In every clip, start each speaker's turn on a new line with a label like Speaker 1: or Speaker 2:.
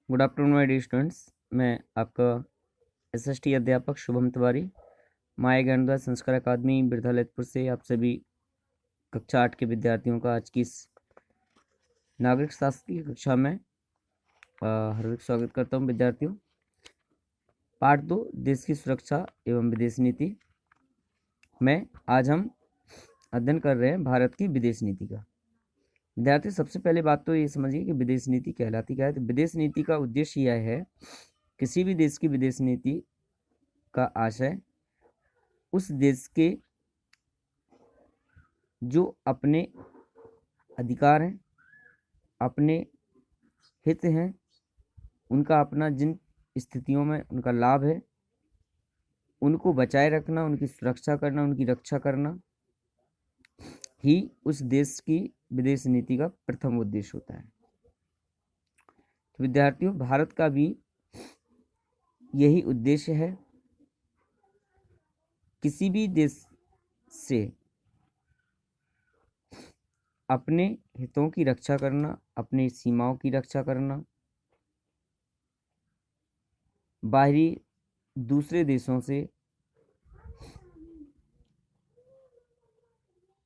Speaker 1: Good afternoon my dear students. मैं आपका SST अध्यापक शुभम तिवारी माया ज्ञानोदय संस्कार अकादमी बिरधालयपुर से आप सभी कक्षा 8 के विद्यार्थियों का आज की इस नागरिक शास्त्र की कक्षा में हार्दिक स्वागत करता हूं। विद्यार्थियों, पार्ट 2 देश की सुरक्षा एवं विदेश नीति में आज हम अध्ययन कर रहे हैं भारत की विदेश नीति का। विद्यार्थी, सबसे पहले बात तो ये समझिए कि विदेश नीति कहलाती क्या है। तो विदेश नीति का उद्देश्य यह है, किसी भी देश की विदेश नीति का आशय उस देश के जो अपने अधिकार हैं, अपने हित हैं, उनका अपना जिन स्थितियों में उनका लाभ है, उनको बचाए रखना, उनकी सुरक्षा करना, उनकी रक्षा करना ही उस देश की विदेश नीति का प्रथम उद्देश्य होता है। तो विद्यार्थियों, भारत का भी यही उद्देश्य है। किसी भी देश से अपने हितों की रक्षा करना, अपनी सीमाओं की रक्षा करना, बाहरी दूसरे देशों से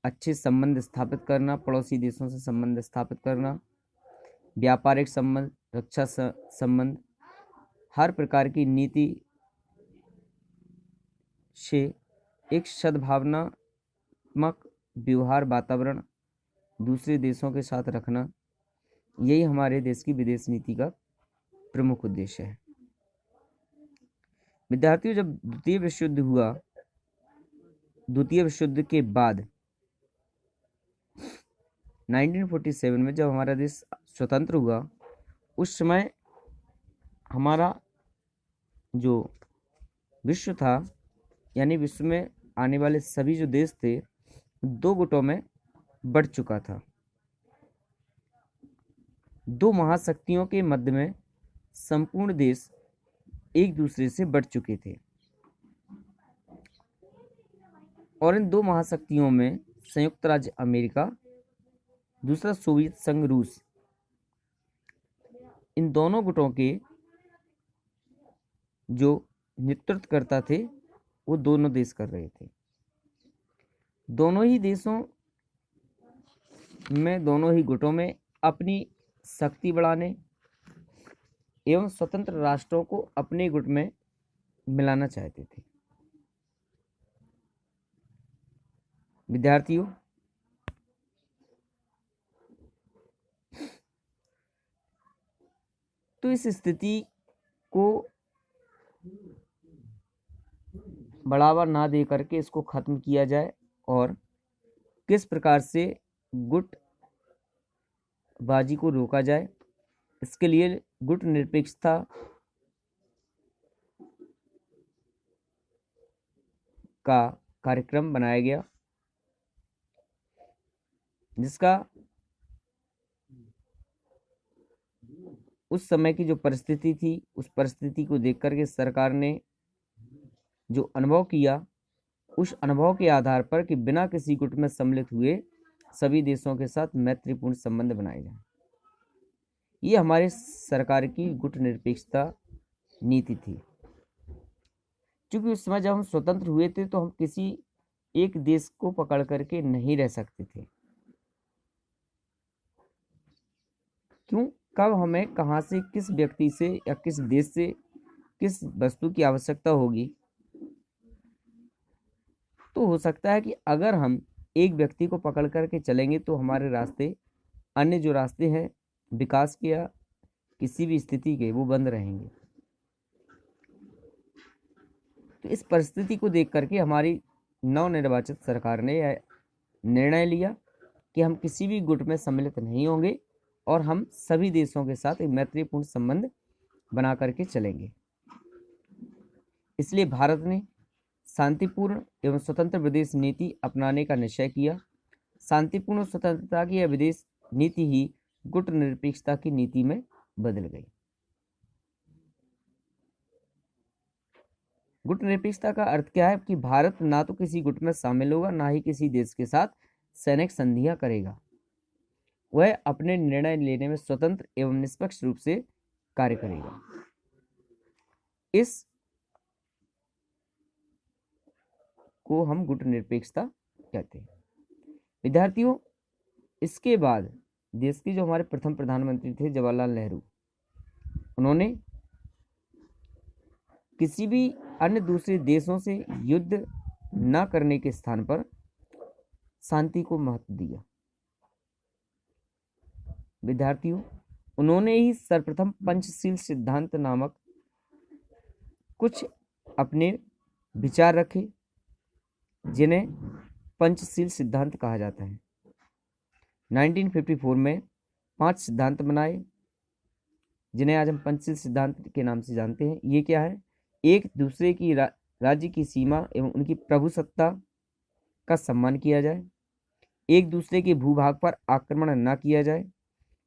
Speaker 1: अच्छे संबंध स्थापित करना, पड़ोसी देशों से संबंध स्थापित करना, व्यापारिक संबंध, रक्षा संबंध, हर प्रकार की नीति से एक सद्भावनात्मक व्यवहार वातावरण दूसरे देशों के साथ रखना, यही हमारे देश की विदेश नीति का प्रमुख उद्देश्य है। विद्यार्थियों, जब द्वितीय विश्व युद्ध हुआ, द्वितीय विश्व युद्ध के बाद 1947 में जब हमारा देश स्वतंत्र हुआ, उस समय हमारा जो विश्व था, यानी विश्व में आने वाले सभी जो देश थे, दो गुटों में बढ़ चुका था। दो महाशक्तियों के मध्य में संपूर्ण देश एक दूसरे से बढ़ चुके थे, और इन दो महाशक्तियों में संयुक्त राज्य अमेरिका, दूसरा सोवियत संघ रूस, इन दोनों गुटों के जो नेतृत्व करता थे वो दोनों देश कर रहे थे। दोनों ही देशों में, दोनों ही गुटों में अपनी शक्ति बढ़ाने एवं स्वतंत्र राष्ट्रों को अपने गुट में मिलाना चाहते थे। विद्यार्थियों, तो इस स्थिति को बढ़ावा ना दे करके इसको खत्म किया जाए और किस प्रकार से गुटबाजी को रोका जाए, इसके लिए गुट निरपेक्षता का कार्यक्रम बनाया गया, जिसका उस समय की जो परिस्थिति थी, उस परिस्थिति को देख करके सरकार ने जो अनुभव किया, उस अनुभव के आधार पर कि बिना किसी गुट में सम्मिलित हुए सभी देशों के साथ मैत्रीपूर्ण संबंध बनाए जाएं, ये हमारे सरकार की गुट निरपेक्षता नीति थी। क्योंकि उस समय जब हम स्वतंत्र हुए थे तो हम किसी एक देश को पकड़ करके नहीं रह सकते थे। क्यों, कब हमें कहाँ से, किस व्यक्ति से या किस देश से किस वस्तु की आवश्यकता होगी, तो हो सकता है कि अगर हम एक व्यक्ति को पकड़ करके चलेंगे तो हमारे रास्ते, अन्य जो रास्ते हैं विकास के या किसी भी स्थिति के, वो बंद रहेंगे। तो इस परिस्थिति को देख करके हमारी नवनिर्वाचित सरकार ने यह निर्णय लिया कि हम किसी भी गुट में सम्मिलित नहीं होंगे और हम सभी देशों के साथ एक मैत्रीपूर्ण संबंध बना करके चलेंगे। इसलिए भारत ने शांतिपूर्ण एवं स्वतंत्र विदेश नीति अपनाने का निश्चय किया। शांतिपूर्ण स्वतंत्रता की यह विदेश नीति ही गुट निरपेक्षता की नीति में बदल गई। गुट निरपेक्षता का अर्थ क्या है कि भारत ना तो किसी गुट में शामिल होगा, ना ही किसी देश के साथ सैनिक संधियां करेगा। वह अपने निर्णय लेने में स्वतंत्र एवं निष्पक्ष रूप से कार्य करेगा। इस को हम गुटनिरपेक्षता कहते हैं। विद्यार्थियों, इसके बाद देश के जो हमारे प्रथम प्रधानमंत्री थे जवाहरलाल नेहरू, उन्होंने किसी भी अन्य दूसरे देशों से युद्ध न करने के स्थान पर शांति को महत्व दिया। विद्यार्थियों, उन्होंने ही सर्वप्रथम पंचशील सिद्धांत नामक कुछ अपने विचार रखे, जिन्हें पंचशील सिद्धांत कहा जाता है। 1954 में 5 सिद्धांत बनाए, जिन्हें आज हम पंचशील सिद्धांत के नाम से जानते हैं। ये क्या है? एक दूसरे की राज्य की सीमा एवं उनकी प्रभुसत्ता का सम्मान किया जाए, एक दूसरे के भूभाग पर आक्रमण न किया जाए,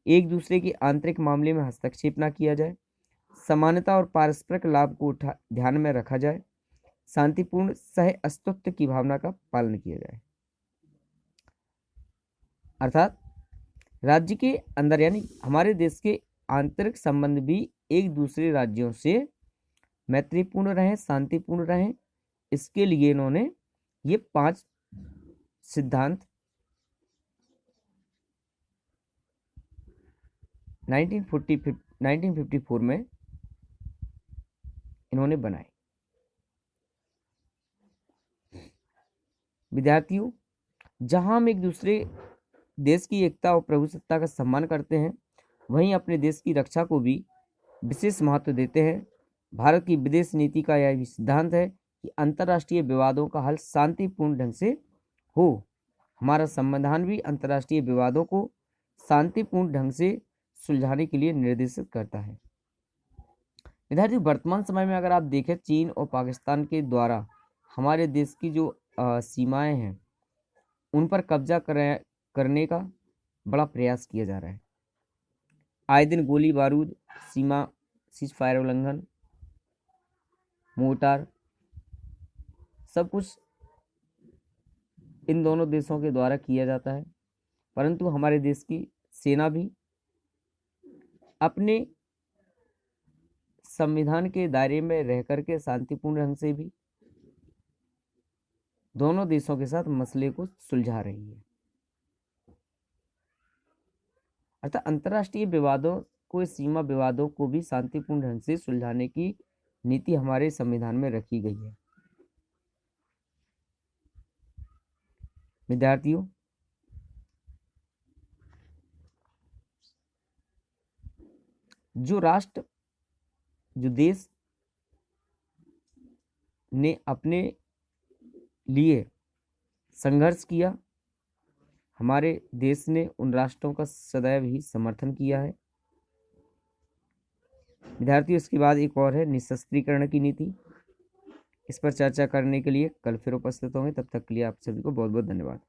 Speaker 1: एक दूसरे के आंतरिक मामले में हस्तक्षेप न किया जाए, समानता और पारस्परिक लाभ को ध्यान में रखा जाए, शांतिपूर्ण सह अस्तित्व की भावना का पालन किया जाए। अर्थात राज्य के अंदर यानी हमारे देश के आंतरिक संबंध भी एक दूसरे राज्यों से मैत्रीपूर्ण रहें, शांतिपूर्ण रहें। इसके लिए इन्होंने ये 5 सिद्धांत 1954 में इन्होंने बनाए। विद्यार्थियों, जहां हम एक दूसरे देश की एकता और प्रभुसत्ता का सम्मान करते हैं, वहीं अपने देश की रक्षा को भी विशेष महत्व देते हैं। भारत की विदेश नीति का यह भी सिद्धांत है कि अंतर्राष्ट्रीय विवादों का हल शांतिपूर्ण ढंग से हो। हमारा संविधान भी अंतर्राष्ट्रीय विवादों को शांतिपूर्ण ढंग से सुलझाने के लिए निर्देशित करता है। विद्यार्थी, वर्तमान समय में अगर आप देखें, चीन और पाकिस्तान के द्वारा हमारे देश की जो सीमाएं हैं, उन पर कब्जा करने का बड़ा प्रयास किया जा रहा है। आए दिन गोली बारूद, सीमा सीज फायर उल्लंघन, मोर्टार, सब कुछ इन दोनों देशों के द्वारा किया जाता है। परंतु हमारे देश की सेना भी अपने संविधान के दायरे में रह करके शांतिपूर्ण ढंग से भी दोनों देशों के साथ मसले को सुलझा रही है। अर्थात अंतर्राष्ट्रीय विवादों को, सीमा विवादों को भी शांतिपूर्ण ढंग से सुलझाने की नीति हमारे संविधान में रखी गई है। विद्यार्थियों, जो राष्ट्र, जो देश ने अपने लिए संघर्ष किया, हमारे देश ने उन राष्ट्रों का सदैव ही समर्थन किया है। विद्यार्थियों, इसके बाद एक और है निशस्त्रीकरण की नीति। इस पर चर्चा करने के लिए कल फिर उपस्थित होंगे। तब तक के लिए आप सभी को बहुत बहुत धन्यवाद।